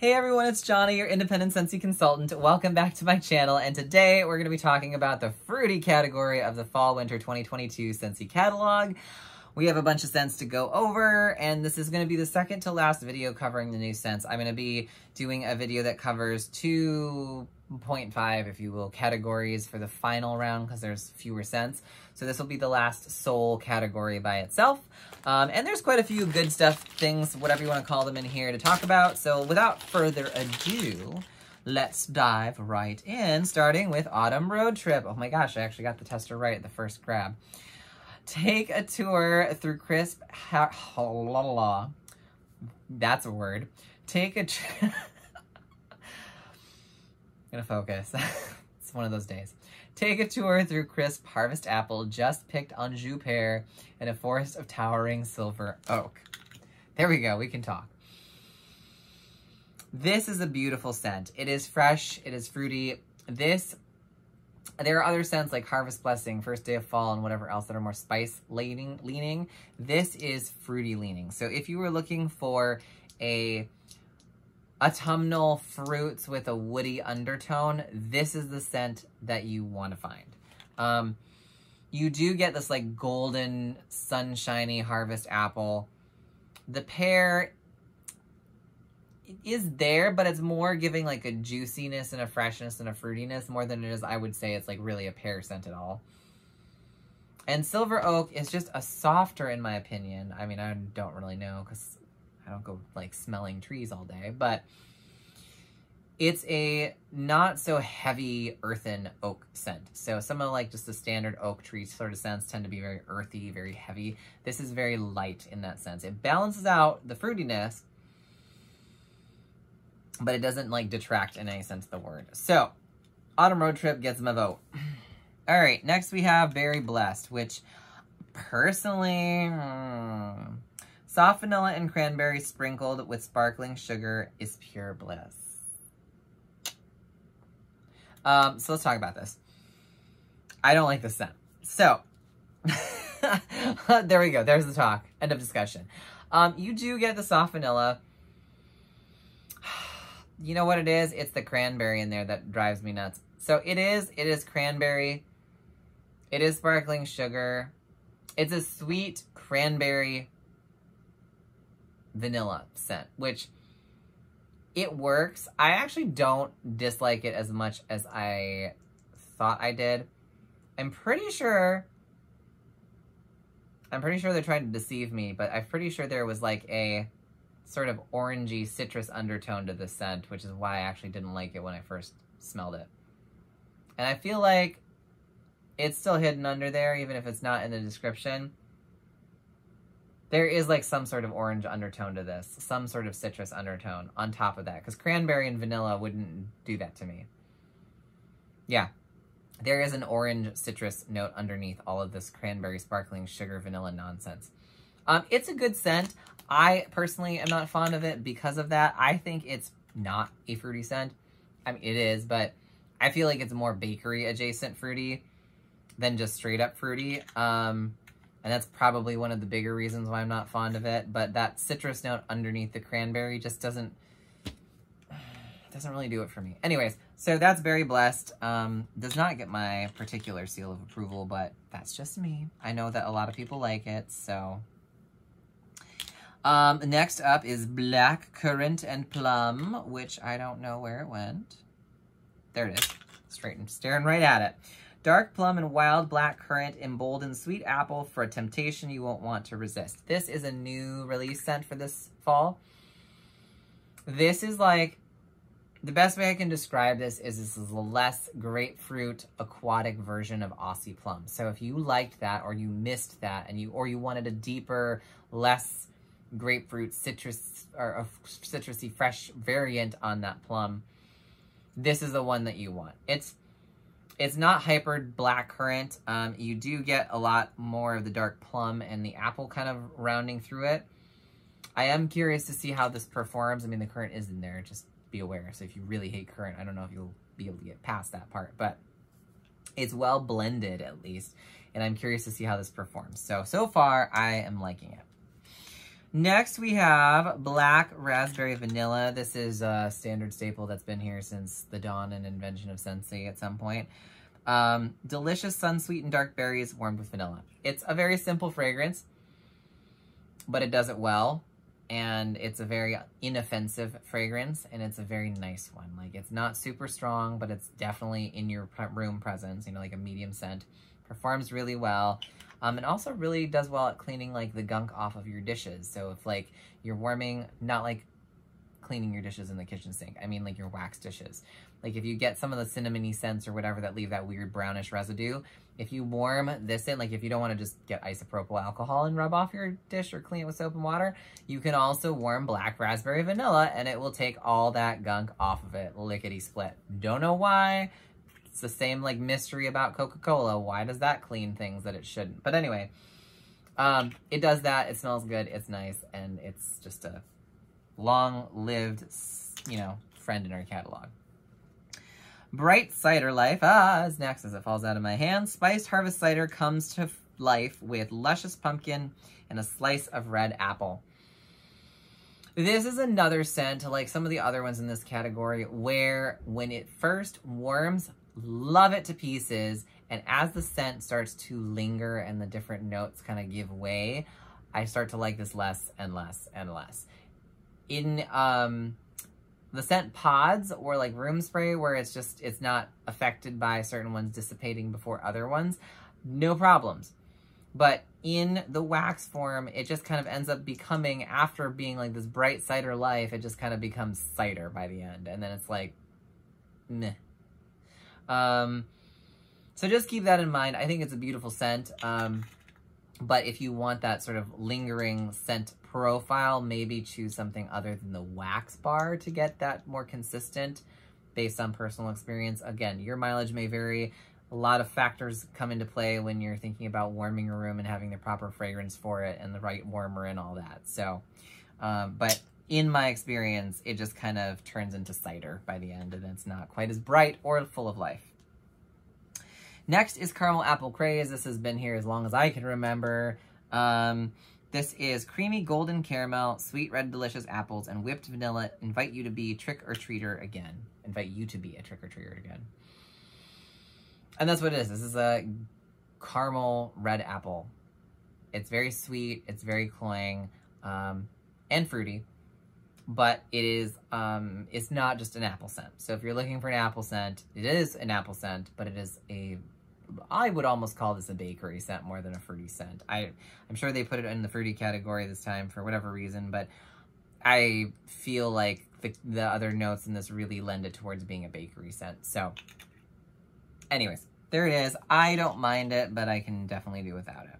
Hey everyone, it's Johnny, your independent Scentsy consultant. Welcome back to my channel, and today we're going to be talking about the fruity category of the Fall/Winter 2022 Scentsy Catalog. We have a bunch of scents to go over, and this is going to be the second to last video covering the new scents. I'm going to be doing a video that covers 2.5, if you will, categories for the final round because there's fewer scents. So this will be the last sole category by itself. And there's quite a few good stuff, things, whatever you want to call them in here to talk about. So without further ado, let's dive right in, starting with Autumn Road Trip. Oh my gosh, I actually got the tester right at the first grab. Take a tour through crisp, that's a word. Take a I'm gonna focus. It's one of those days. Take a tour through crisp harvest apple, just picked Anjou pear, and a forest of towering silver oak. There we go, we can talk. This is a beautiful scent. It is fresh, it is fruity. There are other scents like Harvest Blessing, First Day of Fall, and whatever else that are more spice leaning. This is fruity leaning. So if you were looking for autumnal fruits with a woody undertone, this is the scent that you want to find. You do get this like golden, sunshiny harvest apple. The pear is there, but it's more giving like a juiciness and a freshness and a fruitiness more than it is, I would say, it's like really a pear scent at all. And silver oak is just a softer, in my opinion. I mean, I don't really know because I don't go like smelling trees all day, but it's a not so heavy earthen oak scent. So some of like just the standard oak tree sort of scents tend to be very earthy, very heavy. This is very light in that sense. It balances out the fruitiness, but it doesn't like detract in any sense of the word. So Autumn Road Trip gets my vote. All right, next we have Berry Blessed, which personally, soft vanilla and cranberry sprinkled with sparkling sugar is pure bliss. So let's talk about this. I don't like this scent. So, there we go. There's the talk. End of discussion. You do get the soft vanilla. You know what it is? It's the cranberry in there that drives me nuts. So it is cranberry. It is sparkling sugar. It's a sweet cranberry vanilla scent, which it works. I actually don't dislike it as much as I thought I did. I'm pretty sure they're trying to deceive me, but I'm pretty sure there was like a sort of orangey citrus undertone to this scent, which is why I actually didn't like it when I first smelled it. And I feel like it's still hidden under there, even if it's not in the description. There is like some sort of orange undertone to this, some sort of citrus undertone on top of that, because cranberry and vanilla wouldn't do that to me. Yeah, there is an orange citrus note underneath all of this cranberry, sparkling sugar, vanilla nonsense. It's a good scent. I personally am not fond of it because of that. I think it's not a fruity scent. I mean, it is, but I feel like it's more bakery adjacent fruity than just straight up fruity. And that's probably one of the bigger reasons why I'm not fond of it. But that citrus note underneath the cranberry just doesn't really do it for me. Anyways, so that's Berry Blessed. Does not get my particular seal of approval, but that's just me. I know that a lot of people like it, so. Next up is Black Currant and Plum, which I don't know where it went. There it is. Straight and staring right at it. Dark plum and wild black currant embolden sweet apple for a temptation you won't want to resist. This is a new release scent for this fall. This is like, the best way I can describe this is a less grapefruit aquatic version of Aussie plum. So if you liked that, or you missed that, and you wanted a deeper, less grapefruit citrus or a citrusy fresh variant on that plum, this is the one that you want. It's not hyper black currant. You do get a lot more of the dark plum and the apple kind of rounding through it. I am curious to see how this performs. I mean, the currant is in there, just be aware. So if you really hate currant, I don't know if you'll be able to get past that part, but it's well blended at least. And I'm curious to see how this performs. So far I am liking it. Next, we have Black Raspberry Vanilla. This is a standard staple that's been here since the dawn and invention of Scentsy at some point. Delicious sun-sweetened dark berries warmed with vanilla. It's a very simple fragrance, but it does it well. And it's a very inoffensive fragrance, and it's a very nice one. Like, it's not super strong, but it's definitely in your room presence, you know, like a medium scent. Performs really well. It also really does well at cleaning, like, the gunk off of your dishes. So if, like, you're warming, not, like, cleaning your dishes in the kitchen sink. I mean, like, your wax dishes. Like, if you get some of the cinnamony scents or whatever that leave that weird brownish residue, if you warm this in, like, if you don't want to just get isopropyl alcohol and rub off your dish or clean it with soap and water, you can also warm Black Raspberry Vanilla, and it will take all that gunk off of it, lickety-split. Don't know why. It's the same, like, mystery about Coca-Cola. Why does that clean things that it shouldn't? But anyway, it does that. It smells good. It's nice. And it's just a long-lived, you know, friend in our catalog. Bright Cider Life is next as it falls out of my hand. Spiced harvest cider comes to life with luscious pumpkin and a slice of red apple. This is another scent, like some of the other ones in this category, where when it first warms, love it to pieces, and as the scent starts to linger and the different notes kind of give way, I start to like this less and less and less. In the scent pods or like room spray where it's not affected by certain ones dissipating before other ones, no problems. But in the wax form, it just kind of ends up becoming, after being like this bright cider life, it just kind of becomes cider by the end. And then it's like, meh. So just keep that in mind. I think it's a beautiful scent. But if you want that sort of lingering scent profile, maybe choose something other than the wax bar to get that more consistent based on personal experience. Again, your mileage may vary. A lot of factors come into play when you're thinking about warming your room and having the proper fragrance for it and the right warmer and all that. So, but in my experience, it just kind of turns into cider by the end, and it's not quite as bright or full of life. Next is Caramel Apple Craze. This has been here as long as I can remember. This is creamy golden caramel, sweet red delicious apples, and whipped vanilla. Invite you to be trick-or-treater again. Invite you to be a trick-or-treater again. And that's what it is. This is a caramel red apple. It's very sweet. It's very cloying and fruity. But it is, it's not just an apple scent. So if you're looking for an apple scent, it is an apple scent, but it is I would almost call this a bakery scent more than a fruity scent. I'm sure they put it in the fruity category this time for whatever reason, but I feel like the other notes in this really lend it towards being a bakery scent. So anyways, there it is. I don't mind it, but I can definitely do without it.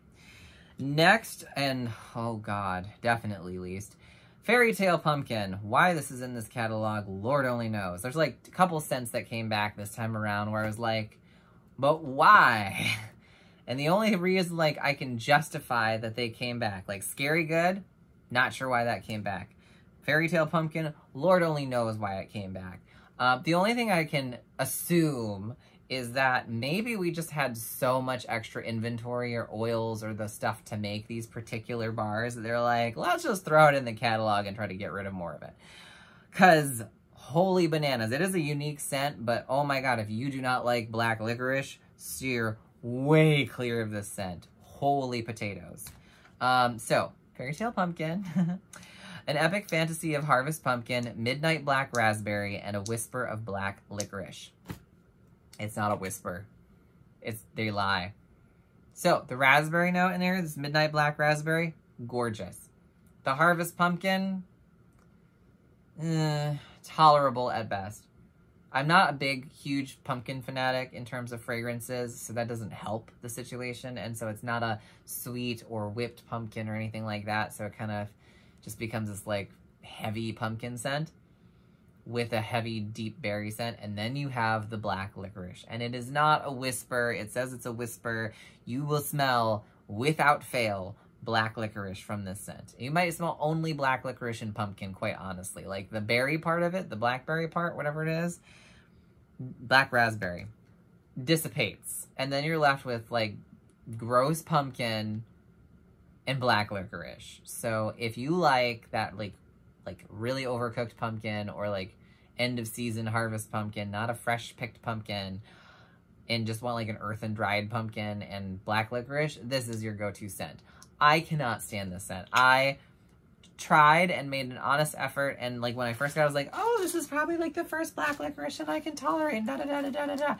Next, and oh God, definitely least, Fairy Tale Pumpkin. Why this is in this catalog, Lord only knows. There's like a couple scents that came back this time around where I was like, but why? And the only reason like I can justify that they came back, like Scary Good, not sure why that came back. Fairy Tale Pumpkin, Lord only knows why it came back. The only thing I can assume is that maybe we just had so much extra inventory or oils or the stuff to make these particular bars that they're like, let's just throw it in the catalog and try to get rid of more of it. Because holy bananas, it is a unique scent, but oh my God, if you do not like black licorice, steer way clear of this scent. Holy potatoes. So, Fairy Tale Pumpkin, an epic fantasy of harvest pumpkin, midnight black raspberry, and a whisper of black licorice. It's not a whisper. They lie. So, the raspberry note in there, this midnight black raspberry, gorgeous. The harvest pumpkin, tolerable at best. I'm not a big, huge pumpkin fanatic in terms of fragrances, so that doesn't help the situation. And so it's not a sweet or whipped pumpkin or anything like that. So it kind of just becomes this like heavy pumpkin scent with a heavy, deep berry scent. And then you have the black licorice. And it is not a whisper. It says it's a whisper. You will smell, without fail, black licorice from this scent. You might smell only black licorice and pumpkin, quite honestly. Like the berry part of it, the blackberry part, whatever it is, black raspberry dissipates. And then you're left with like gross pumpkin and black licorice. So if you like that, like really overcooked pumpkin, or like end of season harvest pumpkin, not a fresh picked pumpkin, and just want like an earthen dried pumpkin and black licorice, this is your go-to scent. I cannot stand this scent. I tried and made an honest effort, and like when I first got it, I was like, oh, this is probably like the first black licorice that I can tolerate, da da da da da da da.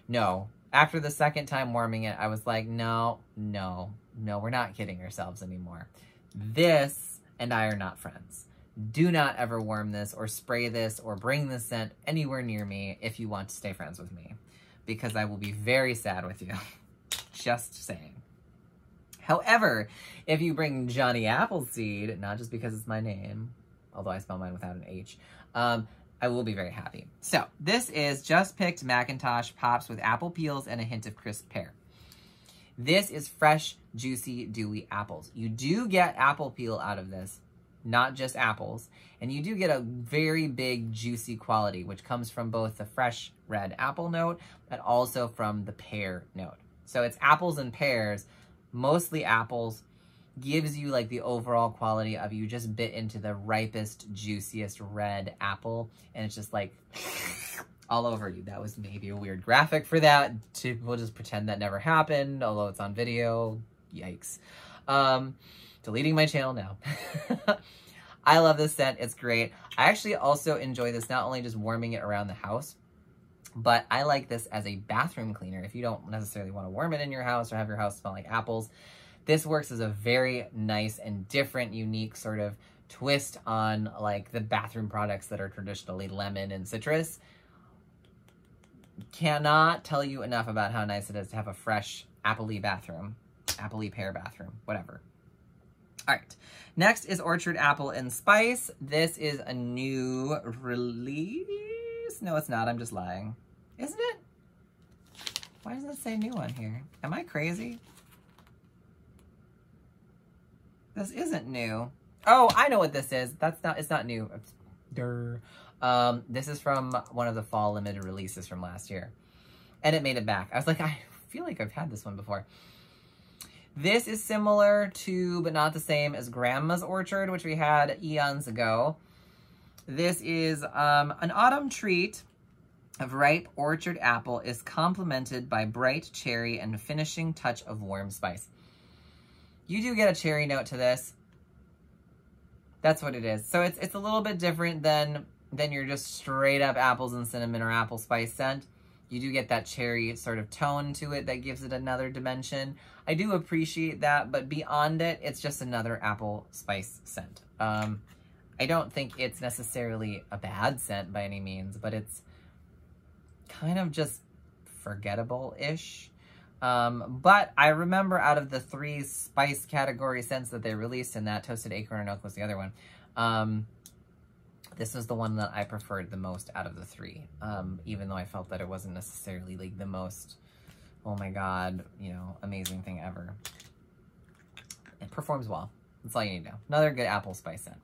No. After the second time warming it, I was like, no, we're not kidding ourselves anymore. This and I are not friends. Do not ever warm this or spray this or bring this scent anywhere near me if you want to stay friends with me, because I will be very sad with you. Just saying. However, if you bring Johnny Appleseed, not just because it's my name, although I spell mine without an H, I will be very happy. So this is just picked Macintosh pops with apple peels and a hint of crisp pear. This is fresh, juicy, dewy apples. You do get apple peel out of this, not just apples. And you do get a very big, juicy quality, which comes from both the fresh red apple note, but also from the pear note. So it's apples and pears, mostly apples, gives you like the overall quality of you just bit into the ripest, juiciest red apple, and it's just like all over you. That was maybe a weird graphic for that. We'll just pretend that never happened, although it's on video. Yikes. Deleting my channel now. I love this scent. It's great. I actually also enjoy this, not only just warming it around the house, but I like this as a bathroom cleaner. If you don't necessarily want to warm it in your house or have your house smell like apples, this works as a very nice and different, unique sort of twist on like the bathroom products that are traditionally lemon and citrus. Cannot tell you enough about how nice it is to have a fresh apple-y bathroom, apple-y pear bathroom, whatever. All right, next is Orchard Apple and Spice. This is a new release. No, it's not. I'm just lying. Isn't it? Why does it say new on here? Am I crazy? This isn't new. Oh, I know what this is. It's not new. This is from one of the fall limited releases from last year. And it made it back. I was like, I feel like I've had this one before. This is similar to, but not the same as Grandma's Orchard, which we had eons ago. This is an autumn treat of ripe orchard apple is complemented by bright cherry and a finishing touch of warm spice. You do get a cherry note to this. That's what it is. So it's a little bit different than your just straight up apples and cinnamon or apple spice scent. You do get that cherry sort of tone to it that gives it another dimension. I do appreciate that, but beyond it, it's just another apple spice scent. I don't think it's necessarily a bad scent by any means, but it's kind of just forgettable-ish. But I remember out of the 3 spice category scents that they released, and that Toasted Acorn and Oak was the other one, this was the one that I preferred the most out of the 3, even though I felt that it wasn't necessarily like the most, oh my god, you know, amazing thing ever. It performs well. That's all you need to know. Another good apple spice scent.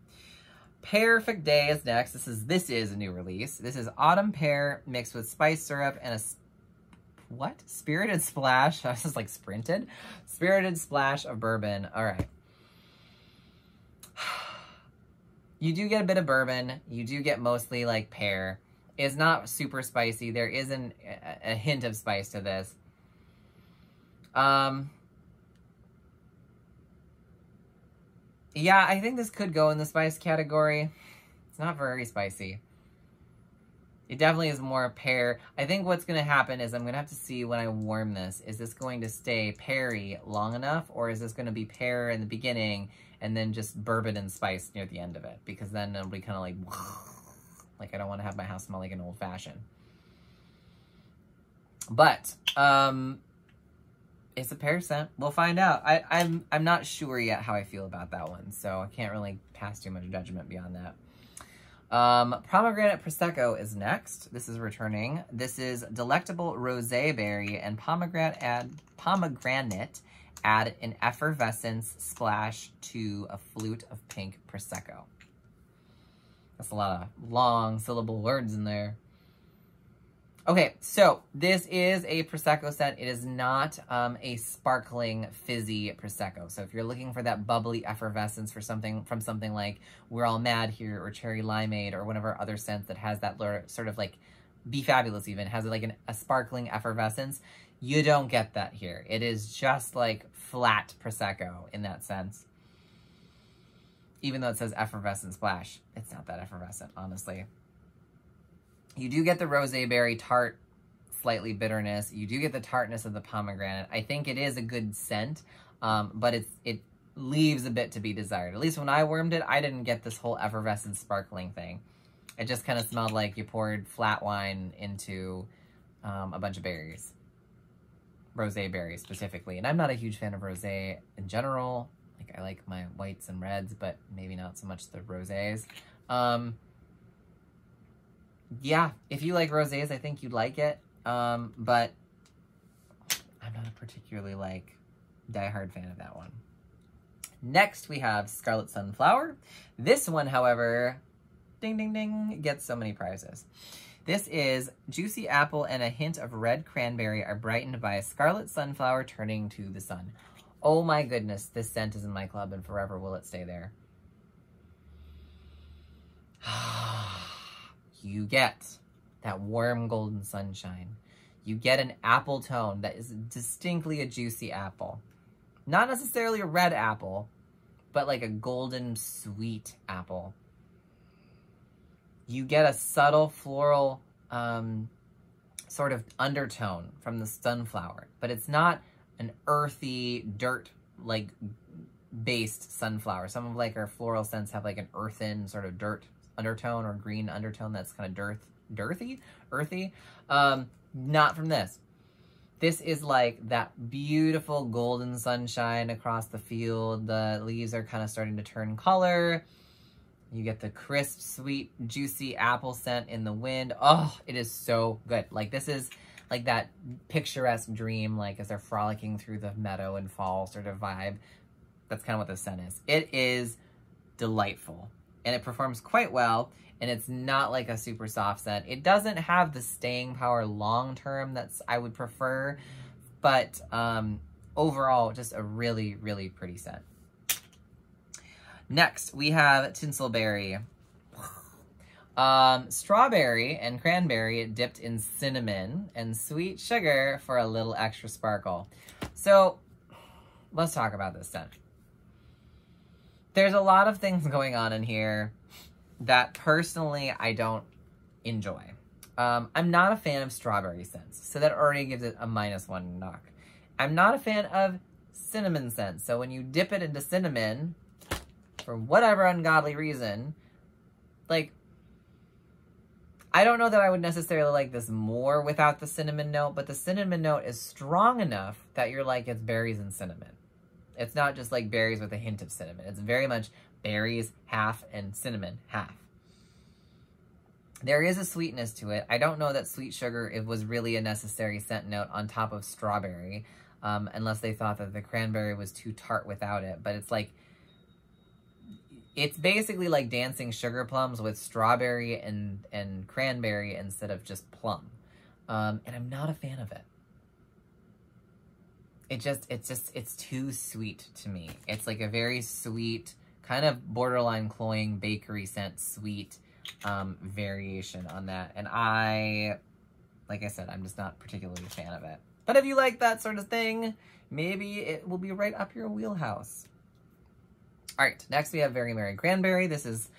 Perfect Day is next. This is a new release. This is autumn pear mixed with spice syrup and a what? Spirited splash. I was just like sprinted. Spirited splash of bourbon. All right. You do get a bit of bourbon. You do get mostly like pear. It's not super spicy. There isn't a hint of spice to this. Yeah, I think this could go in the spice category. It's not very spicy. It definitely is more pear. I think what's going to happen is I'm going to have to see when I warm this. Is this going to stay peary long enough? Or is this going to be pear in the beginning and then just bourbon and spice near the end of it? Because then it'll be kind of like I don't want to have my house smell like an old fashioned. But it's a pear scent. We'll find out. I'm not sure yet how I feel about that one. So I can't really pass too much judgment beyond that. Pomegranate Prosecco is next. This is returning. This is delectable rosé berry and pomegranate add an effervescence splash to a flute of pink Prosecco. That's a lot of long syllable words in there. Okay, so this is a Prosecco scent. It is not a sparkling, fizzy Prosecco. So if you're looking for that bubbly effervescence from something like We're All Mad Here or Cherry Limeade or one of our other scents that has that sort of like Be Fabulous even, has like a sparkling effervescence, you don't get that here. It is just like flat Prosecco in that sense. Even though it says effervescent splash, it's not that effervescent, honestly. You do get the rosé berry tart, slightly bitterness. You do get the tartness of the pomegranate. I think it is a good scent, but it leaves a bit to be desired. At least when I wormed it, I didn't get this whole effervescent sparkling thing. It just kind of smelled like you poured flat wine into a bunch of berries. Rosé berries specifically. And I'm not a huge fan of rosé in general. Like, I like my whites and reds, but maybe not so much the rosés. Yeah, if you like rosés, I think you'd like it. But I'm not a particularly, like, diehard fan of that one. Next, we have Scarlet Sunflower. This one, however, ding, ding, ding, gets so many prizes. This is juicy apple and a hint of red cranberry are brightened by a scarlet sunflower turning to the sun. Oh my goodness, this scent is in my club and forever will it stay there. You get that warm golden sunshine. You get an apple tone that is distinctly a juicy apple. Not necessarily a red apple, but like a golden sweet apple. You get a subtle floral sort of undertone from the sunflower, but it's not an earthy, dirt-like based sunflower. Some of like our floral scents have like an earthen sort of dirt undertone or green undertone that's kind of earthy. Not from this. This is like that beautiful golden sunshine across the field. The leaves are kind of starting to turn color. You get the crisp, sweet, juicy apple scent in the wind. Oh, it is so good. Like, this is like that picturesque dream, like as they're frolicking through the meadow in fall sort of vibe. That's kind of what this scent is. It is delightful. And it performs quite well. And it's not like a super soft scent. It doesn't have the staying power long-term that's I would prefer. But overall, just a really, really pretty scent. Next, we have Tinsel Berry. Strawberry and cranberry dipped in cinnamon and sweet sugar for a little extra sparkle. So, let's talk about this scent. There's a lot of things going on in here that personally I don't enjoy. I'm not a fan of strawberry scents, so that already gives it a -1 knock. I'm not a fan of cinnamon scents, so when you dip it into cinnamon, for whatever ungodly reason, like, I don't know that I would necessarily like this more without the cinnamon note, but the cinnamon note is strong enough that you're like, it's berries and cinnamon. It's not just like berries with a hint of cinnamon. It's very much berries half and cinnamon half. There is a sweetness to it. I don't know that sweet sugar was really a necessary scent note on top of strawberry, unless they thought that the cranberry was too tart without it. But it's like, it's basically like dancing sugar plums with strawberry and cranberry instead of just plum. And I'm not a fan of it. It's too sweet to me. It's like a very sweet, kind of borderline cloying bakery scent sweet variation on that. And like I said, I'm just not particularly a fan of it. But if you like that sort of thing, maybe it will be right up your wheelhouse. All right, next we have Very Merry Cranberry. This is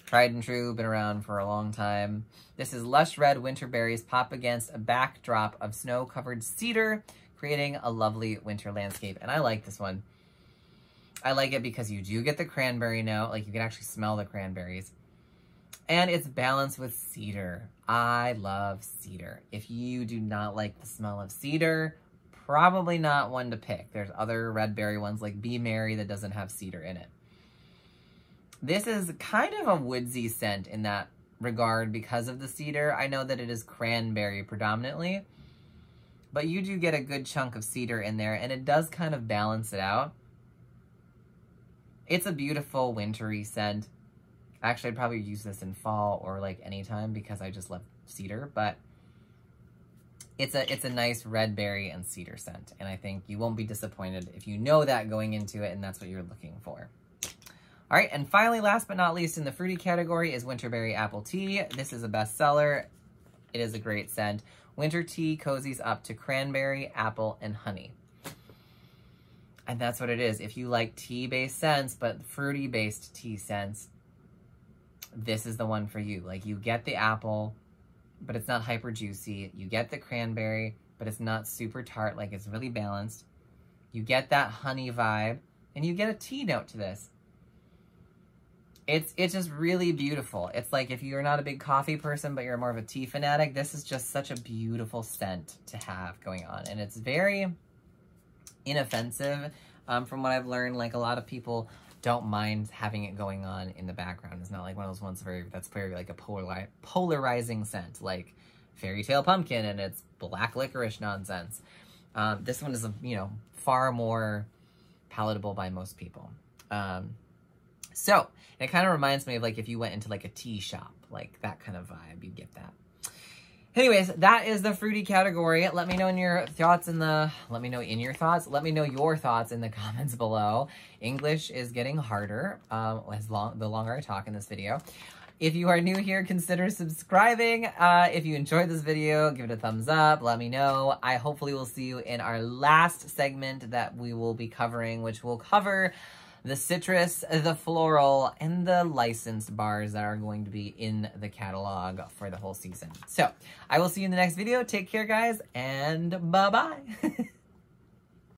tried and true, been around for a long time. This is lush red winter berries pop against a backdrop of snow-covered cedar, creating a lovely winter landscape. And I like this one. I like it because you do get the cranberry note, like you can actually smell the cranberries. And it's balanced with cedar. I love cedar. If you do not like the smell of cedar, probably not one to pick. There's other red berry ones like Be Merry that doesn't have cedar in it. This is kind of a woodsy scent in that regard because of the cedar. I know that it is cranberry predominantly, but you do get a good chunk of cedar in there, and it does kind of balance it out. It's a beautiful wintry scent. Actually, I'd probably use this in fall or like anytime because I just love cedar, but it's a nice red berry and cedar scent. And I think you won't be disappointed if you know that going into it and that's what you're looking for. All right, and finally, last but not least in the fruity category is Winterberry Apple Tea. This is a bestseller. It is a great scent. Winter tea cozies up to cranberry, apple, and honey. And that's what it is. If you like tea-based scents, but fruity-based tea scents, this is the one for you. Like, you get the apple, but it's not hyper juicy. You get the cranberry, but it's not super tart. Like, it's really balanced. You get that honey vibe, and you get a tea note to this. It's just really beautiful. It's like if you're not a big coffee person, but you're more of a tea fanatic, this is just such a beautiful scent to have going on. And it's very inoffensive. From what I've learned, like a lot of people don't mind having it going on in the background. It's not like one of those ones that's very like a polarizing scent, like Fairy Tale Pumpkin and its black licorice nonsense. This one is, you know, far more palatable by most people. So, it kind of reminds me of like if you went into like a tea shop, like that kind of vibe, you'd get that. Anyways, that is the fruity category. Let me know your thoughts in the comments below. English is getting harder the longer I talk in this video. If you are new here, consider subscribing. If you enjoyed this video, give it a thumbs up. Let me know. I hopefully will see you in our last segment that we will be covering, which will cover the citrus, the floral, and the licensed bars that are going to be in the catalog for the whole season. So, I will see you in the next video. Take care, guys, and bye-bye.